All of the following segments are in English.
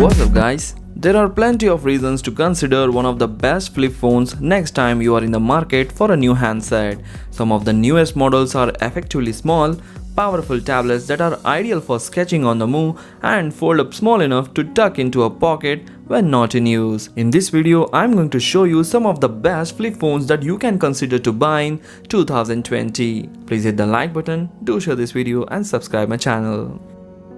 What's up guys? There are plenty of reasons to consider one of the best flip phones next time you are in the market for a new handset. Some of the newest models are effectively small, powerful tablets that are ideal for sketching on the move and fold up small enough to tuck into a pocket when not in use. In this video, I'm going to show you some of the best flip phones that you can consider to buy in 2020. Please hit the like button, do share this video and subscribe my channel.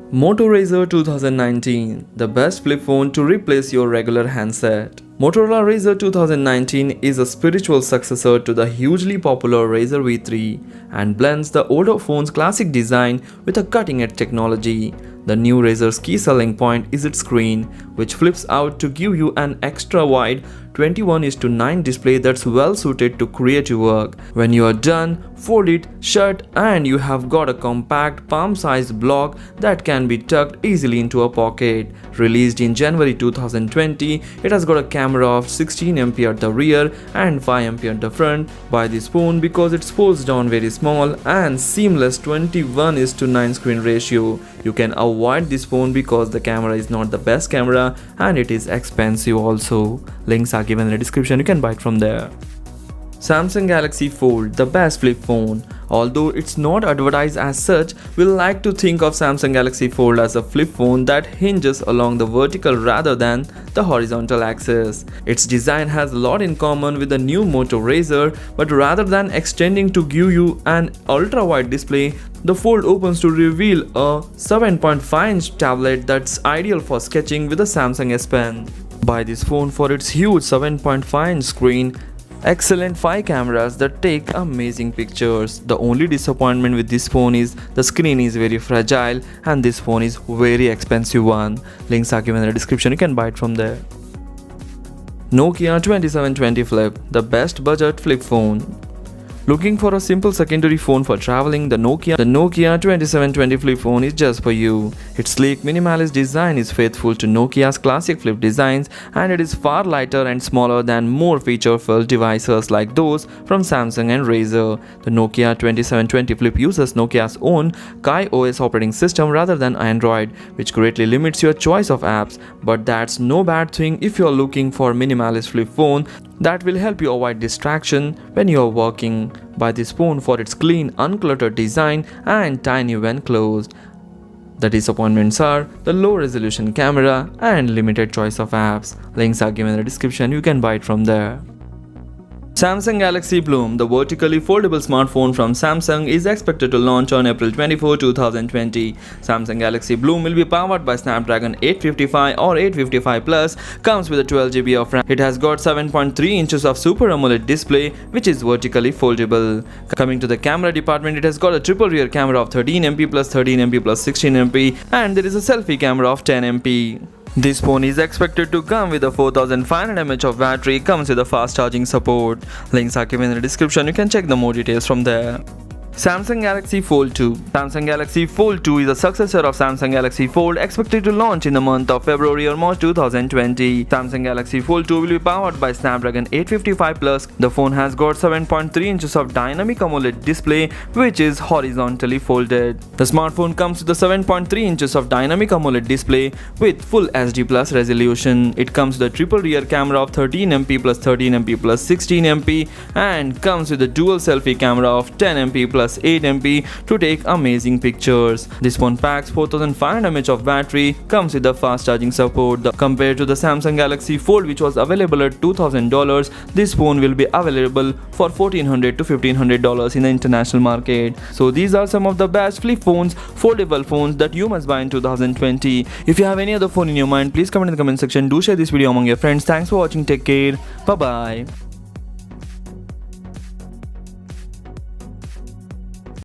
Moto Razor 2019, the best flip phone to replace your regular handset. Motorola Razr 2019 is a spiritual successor to the hugely popular Razr V3 and blends the older phone's classic design with a cutting-edge technology. The new Razr's key selling point is its screen, which flips out to give you an extra-wide 21:9 display that's well suited to creative work. When you are done, fold it shut and you have got a compact palm-sized block that can be tucked easily into a pocket. Released in January 2020, it has got a camera of 16MP at the rear and 5MP at the front. Buy this phone because it folds down very small and seamless 21:9 screen ratio. You can avoid this phone because the camera is not the best camera and it is expensive also. Links are given in the description, you can buy it from there. Samsung Galaxy Fold, the best flip phone. Although it's not advertised as such, we like to think of Samsung Galaxy Fold as a flip phone that hinges along the vertical rather than the horizontal axis. Its design has a lot in common with the new Moto Razor, but rather than extending to give you an ultra-wide display, the fold opens to reveal a 7.5-inch tablet that's ideal for sketching with a Samsung S Pen. Buy this phone for its huge 7.5-inch screen, excellent 5 cameras that take amazing pictures. The only disappointment with this phone is the screen is very fragile and this phone is very expensive one. Links are given in the description, you can buy it from there. Nokia 2720 Flip, the best budget flip phone. Looking for a simple secondary phone for traveling? The Nokia 2720 flip phone is just for you. Its sleek minimalist design is faithful to Nokia's classic flip designs and it is far lighter and smaller than more feature-filled devices like those from Samsung and Razr. The Nokia 2720 flip uses Nokia's own Kai OS operating system rather than Android, which greatly limits your choice of apps. But that's no bad thing if you're looking for a minimalist flip phone that will help you avoid distraction when you're working. Buy this phone for its clean, uncluttered design and tiny when closed. The disappointments are the low resolution camera and limited choice of apps. Links are given in the description, you can buy it from there. Samsung Galaxy Bloom, the vertically foldable smartphone from Samsung, is expected to launch on April 24, 2020. Samsung Galaxy Bloom will be powered by Snapdragon 855 or 855 Plus, comes with a 12GB of RAM. It has got 7.3 inches of Super AMOLED display, which is vertically foldable. Coming to the camera department, it has got a triple rear camera of 13MP plus 13MP plus 16MP and there is a selfie camera of 10MP. This phone is expected to come with a 4500 mAh of battery, comes with a fast charging support. Links are given in the description, you can check the more details from there. Samsung Galaxy Fold 2. Samsung Galaxy Fold 2 is a successor of Samsung Galaxy Fold, expected to launch in the month of February or March 2020. Samsung Galaxy Fold 2 will be powered by Snapdragon 855 Plus. The phone has got 7.3 inches of dynamic AMOLED display, which is horizontally folded. The smartphone comes with a 7.3 inches of dynamic AMOLED display with full HD Plus resolution. It comes with a triple rear camera of 13MP plus 13MP plus 16MP and comes with a dual selfie camera of 10MP plus 8MP to take amazing pictures. This phone packs 4500 mAh of battery, comes with a fast charging support. Compared to the Samsung Galaxy Fold, which was available at $2,000, this phone will be available for $1,400 to $1,500 in the international market. So these are some of the best flip phones, foldable phones that you must buy in 2020. If you have any other phone in your mind, please comment in the comment section. Do share this video among your friends. Thanks for watching. Take care. Bye bye.